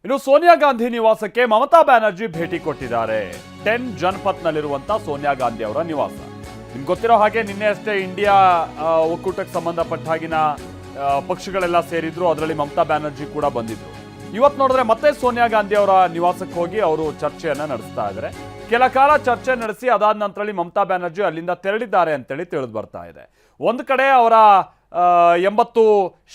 ಇನ್ನು ಸೋನಿಯಾ ಗಾಂಧಿ ನಿವಾಸಕ್ಕೆ ಮಮತಾ ಬ್ಯಾನರ್ಜಿ ಭೇಟಿ ಕೊಟ್ಟಿದ್ದಾರೆ. 10 ಜನಪಥ್ನಲ್ಲಿರುವಂತಹ ಸೋನಿಯಾ ಗಾಂಧಿ ಅವರ ನಿವಾಸ. ನಿಮ್ಗೆ ಗೊತ್ತಿರೋ ಹಾಗೆ ನಿನ್ನೆ ಅಷ್ಟೇ ಇಂಡಿಯಾ ಒಕ್ಕೂಟಕ್ಕೆ ಸಂಬಂಧಪಟ್ಟ ಹಾಗಿನ ಪಕ್ಷಗಳೆಲ್ಲ ಸೇರಿದ್ರು. ಅದರಲ್ಲಿ ಮಮತಾ ಬ್ಯಾನರ್ಜಿ ಕೂಡ ಬಂದಿದ್ರು. ಇವತ್ತು ನೋಡಿದ್ರೆ ಮತ್ತೆ ಸೋನಿಯಾ ಗಾಂಧಿ ಅವರ ನಿವಾಸಕ್ಕೆ ಹೋಗಿ ಅವರು ಚರ್ಚೆಯನ್ನ ನಡೆಸ್ತಾ ಇದ್ದಾರೆ. ಕೆಲ ಕಾಲ ಚರ್ಚೆ ನಡೆಸಿ ಅದಾದ ನಂತರದಲ್ಲಿ ಮಮತಾ ಬ್ಯಾನರ್ಜಿ ಅಲ್ಲಿಂದ ತೆರಳಿದ್ದಾರೆ ಅಂತೇಳಿ ತಿಳಿದು ಬರ್ತಾ ಇದೆ. ಒಂದು ಕಡೆ ಅವರ 80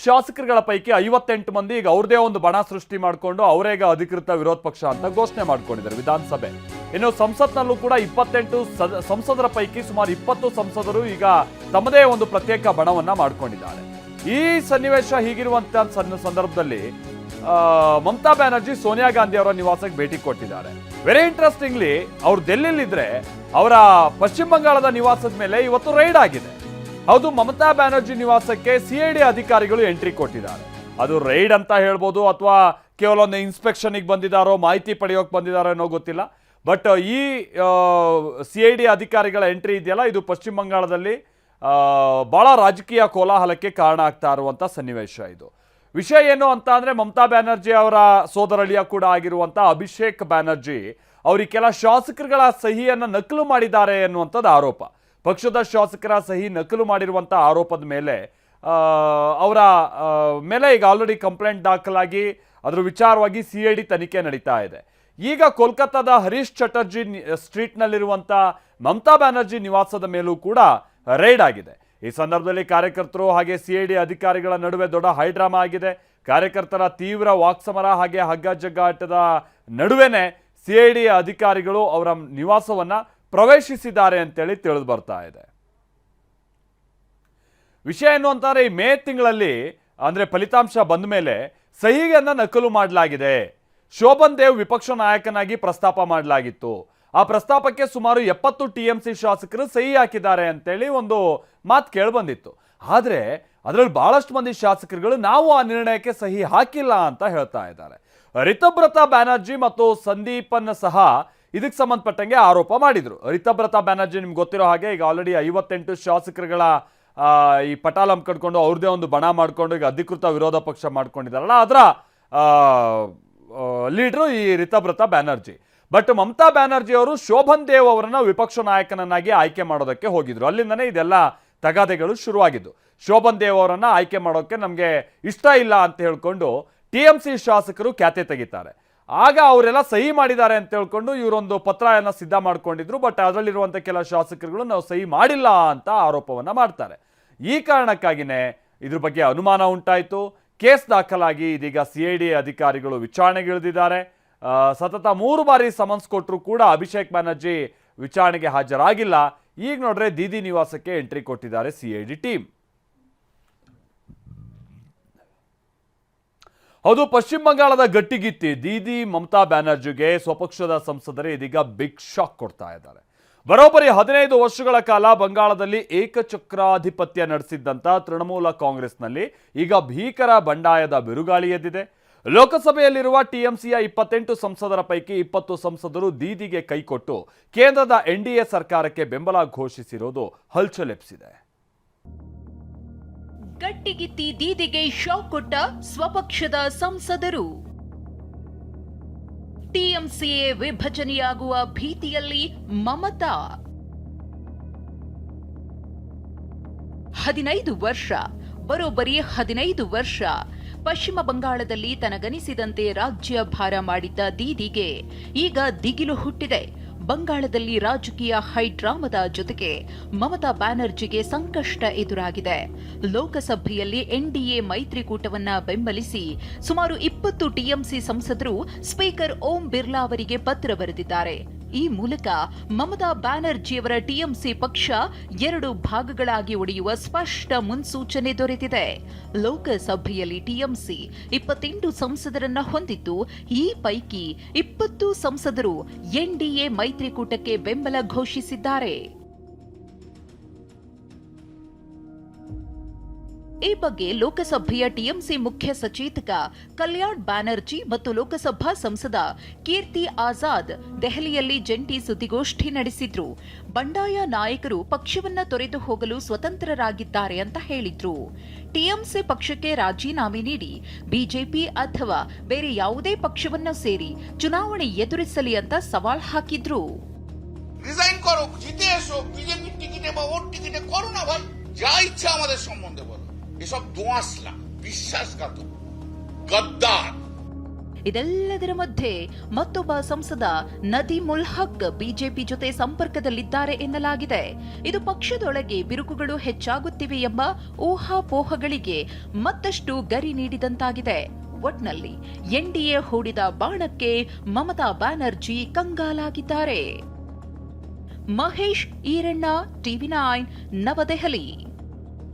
ಶಾಸಕರುಗಳ ಪೈಕಿ 58 ಮಂದಿ ಈಗ ಅವ್ರದೇ ಒಂದು ಬಣ ಸೃಷ್ಟಿ ಮಾಡಿಕೊಂಡು ಅವರೇ ಈಗ ಅಧಿಕೃತ ವಿರೋಧ ಪಕ್ಷ ಅಂತ ಘೋಷಣೆ ಮಾಡ್ಕೊಂಡಿದ್ದಾರೆ ವಿಧಾನಸಭೆ. ಇನ್ನು ಸಂಸತ್ನಲ್ಲೂ ಕೂಡ 28 ಸಂಸದರ ಪೈಕಿ ಸುಮಾರು 20 ಸಂಸದರು ಈಗ ತಮ್ಮದೇ ಒಂದು ಪ್ರತ್ಯೇಕ ಬಣವನ್ನ ಮಾಡ್ಕೊಂಡಿದ್ದಾರೆ. ಈ ಸನ್ನಿವೇಶ ಹೀಗಿರುವಂತ ಸಂದರ್ಭದಲ್ಲಿ ಮಮತಾ ಬ್ಯಾನರ್ಜಿ ಸೋನಿಯಾ ಗಾಂಧಿ ಅವರ ನಿವಾಸಕ್ಕೆ ಭೇಟಿ ಕೊಟ್ಟಿದ್ದಾರೆ. ವೆರಿ ಇಂಟ್ರೆಸ್ಟಿಂಗ್ಲಿ ಅವ್ರು ಡೆಲ್ಲಿಲಿದ್ರೆ ಅವರ ಪಶ್ಚಿಮ ಬಂಗಾಳದ ನಿವಾಸದ ಮೇಲೆ ಇವತ್ತು ರೈಡ್ ಆಗಿದೆ. ಹೌದು, ಮಮತಾ ಬ್ಯಾನರ್ಜಿ ನಿವಾಸಕ್ಕೆ ಸಿಐಡಿ ಅಧಿಕಾರಿಗಳು ಎಂಟ್ರಿ ಕೊಟ್ಟಿದ್ದಾರೆ. ಅದು ರೈಡ್ ಅಂತ ಹೇಳ್ಬೋದು ಅಥವಾ ಕೇವಲ ಒಂದು ಇನ್ಸ್ಪೆಕ್ಷನ್ಗೆ ಬಂದಿದ್ದಾರೋ ಮಾಹಿತಿ ಪಡೆಯೋಕೆ ಬಂದಿದ್ದಾರೋ ಅನ್ನೋ ಗೊತ್ತಿಲ್ಲ. ಬಟ್ ಈ ಸಿಐಡಿ ಅಧಿಕಾರಿಗಳ ಎಂಟ್ರಿ ಇದೆಯಲ್ಲ, ಇದು ಪಶ್ಚಿಮ ಬಂಗಾಳದಲ್ಲಿ ಬಹಳ ರಾಜಕೀಯ ಕೋಲಾಹಲಕ್ಕೆ ಕಾರಣ ಆಗ್ತಾ ಇರುವಂಥ ಸನ್ನಿವೇಶ. ಇದು ವಿಷಯ ಏನು ಅಂತ ಅಂದರೆ, ಮಮತಾ ಬ್ಯಾನರ್ಜಿ ಅವರ ಸೋದರಳಿಯ ಕೂಡ ಆಗಿರುವಂಥ ಅಭಿಷೇಕ್ ಬ್ಯಾನರ್ಜಿ ಅವ್ರಿಗೆ ಕೆಲ ಶಾಸಕರುಗಳ ಸಹಿಯನ್ನು ನಕಲು ಮಾಡಿದ್ದಾರೆ ಎನ್ನುವಂಥದ್ದು ಆರೋಪ. ಪಕ್ಷದ ಶಾಸಕರ ಸಹಿ ನಕಲು ಮಾಡಿರುವಂಥ ಆರೋಪದ ಮೇಲೆ ಅವರ ಮೇಲೆ ಈಗ ಆಲ್ರೆಡಿ ಕಂಪ್ಲೇಂಟ್ ದಾಖಲಾಗಿ ಅದರ ವಿಚಾರವಾಗಿ ಸಿಐಡಿ ತನಿಖೆ ನಡೀತಾ ಇದೆ. ಈಗ ಕೋಲ್ಕತ್ತಾದ ಹರೀಶ್ ಚಟರ್ಜಿ ಸ್ಟ್ರೀಟ್ನಲ್ಲಿರುವಂಥ ಮಮತಾ ಬ್ಯಾನರ್ಜಿ ನಿವಾಸದ ಮೇಲೂ ಕೂಡ ರೈಡ್ ಆಗಿದೆ. ಈ ಸಂದರ್ಭದಲ್ಲಿ ಕಾರ್ಯಕರ್ತರು ಹಾಗೆ ಸಿಐಡಿ ಅಧಿಕಾರಿಗಳ ನಡುವೆ ದೊಡ್ಡ ಹೈಡ್ರಾಮಾ ಆಗಿದೆ. ಕಾರ್ಯಕರ್ತರ ತೀವ್ರ ವಾಕ್ಸಮರ ಹಾಗೆ ಹಗ್ಗ ಜಗ್ಗಾಟದ ನಡುವೆನೆ ಸಿಐಡಿ ಅಧಿಕಾರಿಗಳು ಅವರ ನಿವಾಸವನ್ನ ಪ್ರವೇಶಿಸಿದ್ದಾರೆ ಅಂತೇಳಿ ತಿಳಿದು ಬರ್ತಾ ಇದೆ. ವಿಷಯ ಏನು ಅಂತಾರೆ, ಈ ಮೇ ತಿಂಗಳಲ್ಲಿ ಅಂದ್ರೆ ಫಲಿತಾಂಶ ಬಂದ ಮೇಲೆ ಸಹಿಯನ್ನ ನಕಲು ಮಾಡಲಾಗಿದೆ. ಶೋಭನ್ ದೇವ್ ವಿಪಕ್ಷ ನಾಯಕನಾಗಿ ಪ್ರಸ್ತಾಪ ಮಾಡಲಾಗಿತ್ತು. ಆ ಪ್ರಸ್ತಾಪಕ್ಕೆ ಸುಮಾರು 70 TMC ಶಾಸಕರು ಸಹಿ ಹಾಕಿದ್ದಾರೆ ಅಂತೇಳಿ ಒಂದು ಮಾತು ಕೇಳಿಬಂದಿತ್ತು. ಆದರೆ ಅದರಲ್ಲಿ ಬಹಳಷ್ಟು ಮಂದಿ ಶಾಸಕರುಗಳು ನಾವು ಆ ನಿರ್ಣಯಕ್ಕೆ ಸಹಿ ಹಾಕಿಲ್ಲ ಅಂತ ಹೇಳ್ತಾ ಇದ್ದಾರೆ. ರಿತಬ್ರತ ಬ್ಯಾನರ್ಜಿ ಮತ್ತು ಸಂದೀಪನ್ ಸಹ ಇದಕ್ಕೆ ಸಂಬಂಧಪಟ್ಟಂಗೆ ಆರೋಪ ಮಾಡಿದ್ರು. ರಿತಬ್ರತ ಬ್ಯಾನರ್ಜಿ ನಿಮ್ಗೆ ಗೊತ್ತಿರೋ ಹಾಗೆ ಈಗ ಆಲ್ರೆಡಿ 58 ಶಾಸಕರುಗಳ ಈ ಪಟಾಲಂ ಕಟ್ಕೊಂಡು ಅವ್ರದೇ ಒಂದು ಬಣ ಮಾಡ್ಕೊಂಡು ಈಗ ಅಧಿಕೃತ ವಿರೋಧ ಪಕ್ಷ ಮಾಡ್ಕೊಂಡಿದ್ದಾರಲ್ಲ, ಅದರ ಲೀಡ್ರು ಈ ರಿತಬ್ರತ ಬ್ಯಾನರ್ಜಿ. ಬಟ್ ಮಮತಾ ಬ್ಯಾನರ್ಜಿ ಅವರು ಶೋಭನ್ ದೇವ್ ಅವರನ್ನ ವಿಪಕ್ಷ ನಾಯಕನನ್ನಾಗಿ ಆಯ್ಕೆ ಮಾಡೋದಕ್ಕೆ ಹೋಗಿದ್ರು. ಅಲ್ಲಿಂದನೇ ಇದೆಲ್ಲ ತಗಾದೆಗಳು ಶುರುವಾಗಿದ್ದು. ಶೋಭನ್ ದೇವ್ ಅವರನ್ನ ಆಯ್ಕೆ ಮಾಡೋಕ್ಕೆ ನಮಗೆ ಇಷ್ಟ ಇಲ್ಲ ಅಂತ ಹೇಳ್ಕೊಂಡು TMC ಶಾಸಕರು ಖ್ಯಾತೆ ತೆಗಿತಾರೆ. ಆಗ ಅವರೆಲ್ಲ ಸಹಿ ಮಾಡಿದ್ದಾರೆ ಅಂತ ಹೇಳ್ಕೊಂಡು ಇವರೊಂದು ಪತ್ರವನ್ನು ಸಿದ್ಧ ಮಾಡ್ಕೊಂಡಿದ್ರು. ಬಟ್ ಅದರಲ್ಲಿರುವಂಥ ಕೆಲ ಶಾಸಕರುಗಳು ನಾವು ಸಹಿ ಮಾಡಿಲ್ಲ ಅಂತ ಆರೋಪವನ್ನು ಮಾಡ್ತಾರೆ. ಈ ಕಾರಣಕ್ಕಾಗಿಯೇ ಇದ್ರ ಬಗ್ಗೆ ಅನುಮಾನ ಉಂಟಾಯಿತು. ಕೇಸ್ ದಾಖಲಾಗಿ ಇದೀಗ CID ಅಧಿಕಾರಿಗಳು ವಿಚಾರಣೆಗೆ ಇಳಿದಿದ್ದಾರೆ. ಸತತ 3 ಬಾರಿ ಸಮನ್ಸ್ ಕೊಟ್ಟರು ಕೂಡ ಅಭಿಷೇಕ್ ಬ್ಯಾನರ್ಜಿ ವಿಚಾರಣೆಗೆ ಹಾಜರಾಗಿಲ್ಲ. ಈಗ ನೋಡ್ರೆ ದೀದಿ ನಿವಾಸಕ್ಕೆ ಎಂಟ್ರಿ ಕೊಟ್ಟಿದ್ದಾರೆ CID ಟೀಮ್. ಹೌದು, ಪಶ್ಚಿಮ ಬಂಗಾಳದ ಗಟ್ಟಿಗಿತ್ತಿ ದೀದಿ ಮಮತಾ ಬ್ಯಾನರ್ಜಿಗೆ ಸ್ವಪಕ್ಷದ ಸಂಸದರು ಇದೀಗ ಬಿಗ್ ಶಾಕ್ ಕೊಡ್ತಾ ಇದ್ದಾರೆ. ಬರೋಬ್ಬರಿ 15 ವರ್ಷಗಳ ಕಾಲ ಬಂಗಾಳದಲ್ಲಿ ಏಕಚಕ್ರಾಧಿಪತ್ಯ ನಡೆಸಿದ್ದಂಥ ತೃಣಮೂಲ ಕಾಂಗ್ರೆಸ್ನಲ್ಲಿ ಈಗ ಭೀಕರ ಬಂಡಾಯದ ಬಿರುಗಾಳಿ ಎದ್ದಿದೆ. ಲೋಕಸಭೆಯಲ್ಲಿರುವ TMCಯ 28 ಸಂಸದರ ಪೈಕಿ 20 ಸಂಸದರು ದೀದಿಗೆ ಕೈಕೊಟ್ಟು ಕೇಂದ್ರದ NDA ಸರ್ಕಾರಕ್ಕೆ ಬೆಂಬಲ ಘೋಷಿಸಿರುವುದು ಹಲ್ಚಲೆಪ್ಸಿದೆ. ಗಟ್ಟಿಗಿತ್ತಿ ದೀದಿಗೆ ಶಾಕ್ ಕೊಟ್ಟ ಸ್ವಪಕ್ಷದ ಸಂಸದರು. TMCA ವಿಭಜನೆಯಾಗುವ ಭೀತಿಯಲ್ಲಿ ಮಮತಾ. 15 ವರ್ಷ, ಬರೋಬ್ಬರಿ 15 ವರ್ಷ ಪಶ್ಚಿಮ ಬಂಗಾಳದಲ್ಲಿ ತನಗನಿಸಿದಂತೆ ರಾಜ್ಯ ಭಾರ ಮಾಡಿದ್ದ ದೀದಿಗೆ ಈಗ ದಿಗಿಲು ಹುಟ್ಟಿದೆ. ಬಂಗಾಳದಲ್ಲಿ ರಾಜಕೀಯ ಹೈಡ್ರಾಮದ ಜೊತೆಗೆ ಮಮತಾ ಬ್ಯಾನರ್ಜಿಗೆ ಸಂಕಷ್ಟ ಎದುರಾಗಿದೆ. ಲೋಕಸಭೆಯಲ್ಲಿ NDA ಮೈತ್ರಿಕೂಟವನ್ನ ಬೆಂಬಲಿಸಿ ಸುಮಾರು 20 TMC ಸಂಸದರು ಸ್ಪೀಕರ್ ಓಂ ಬಿರ್ಲಾ ಅವರಿಗೆ ಪತ್ರ ಬರೆದಿದ್ದಾರೆ. ಈ ಮೂಲಕ ಮಮತಾ ಬ್ಯಾನರ್ಜಿಯವರ TMC ಪಕ್ಷ 2 ಭಾಗಗಳಾಗಿ ಒಡೆಯುವ ಸ್ಪಷ್ಟ ಮುನ್ಸೂಚನೆ ದೊರೆತಿದೆ. ಲೋಕಸಭೆಯಲ್ಲಿ TMC 28 ಸಂಸದರನ್ನ ಹೊಂದಿದ್ದು, ಈ ಪೈಕಿ 20 ಸಂಸದರು NDA ಮೈತ್ರಿಕೂಟಕ್ಕೆ ಬೆಂಬಲ ಘೋಷಿಸಿದ್ದಾರೆ. ಈ ಬಗ್ಗೆ ಲೋಕಸಭೆಯ ಟಿಎಂಸಿ ಮುಖ್ಯ ಸಚೇತಕ ಕಲ್ಯಾಣ್ ಬ್ಯಾನರ್ಜಿ ಮತ್ತು ಲೋಕಸಭಾ ಸಂಸದ ಕೀರ್ತಿ ಆಜಾದ್ ದೆಹಲಿಯಲ್ಲಿ ಜಂಟಿ ಸುದ್ದಿಗೋಷ್ಠಿ ನಡೆಸಿದ್ರು. ಬಂಡಾಯ ನಾಯಕರು ಪಕ್ಷವನ್ನ ತೊರೆದು ಹೋಗಲು ಸ್ವತಂತ್ರರಾಗಿದ್ದಾರೆ ಅಂತ ಹೇಳಿದ್ರು. ಟಿಎಂಸಿ ಪಕ್ಷಕ್ಕೆ ರಾಜೀನಾಮೆ ನೀಡಿ ಬಿಜೆಪಿ ಅಥವಾ ಬೇರೆ ಯಾವುದೇ ಪಕ್ಷವನ್ನ ಸೇರಿ ಚುನಾವಣೆ ಎದುರಿಸಲಿ ಅಂತ ಸವಾಲ್ ಹಾಕಿದ್ರು. রিজাইন করো, জিতে এসো, বিজেপির টিকিটে বা ওর টিকিটে করো না ভাই, যা ইচ্ছা আমাদের সম্বন্ধে বলো। এসব দোঁয়াশলা, বিশ্বাসঘাতক, গদ্দার। ಇದೆಲ್ಲದರ ಮಧ್ಯೆ ಮತ್ತೊಬ್ಬ ಸಂಸದ ನದೀಮುಲ್ ಹಕ್ ಬಿಜೆಪಿ ಜೊತೆ ಸಂಪರ್ಕದಲ್ಲಿದ್ದಾರೆ ಎನ್ನಲಾಗಿದೆ. ಇದು ಪಕ್ಷದೊಳಗೆ ಬಿರುಕುಗಳು ಹೆಚ್ಚಾಗುತ್ತಿವೆ ಎಂಬ ಊಹಾಪೋಹಗಳಿಗೆ ಮತ್ತಷ್ಟು ಗರಿ ನೀಡಿದಂತಾಗಿದೆ. ಒಟ್ನಲ್ಲಿ ಎನ್ಡಿಎ ಹೂಡಿದ ಬಾಣಕ್ಕೆ ಮಮತಾ ಬ್ಯಾನರ್ಜಿ ಕಂಗಾಲಾಗಿದ್ದಾರೆ. ಮಹೇಶ್ ಈರಣ್ಣ, ಟಿವಿ9, ನವದೆಹಲಿ.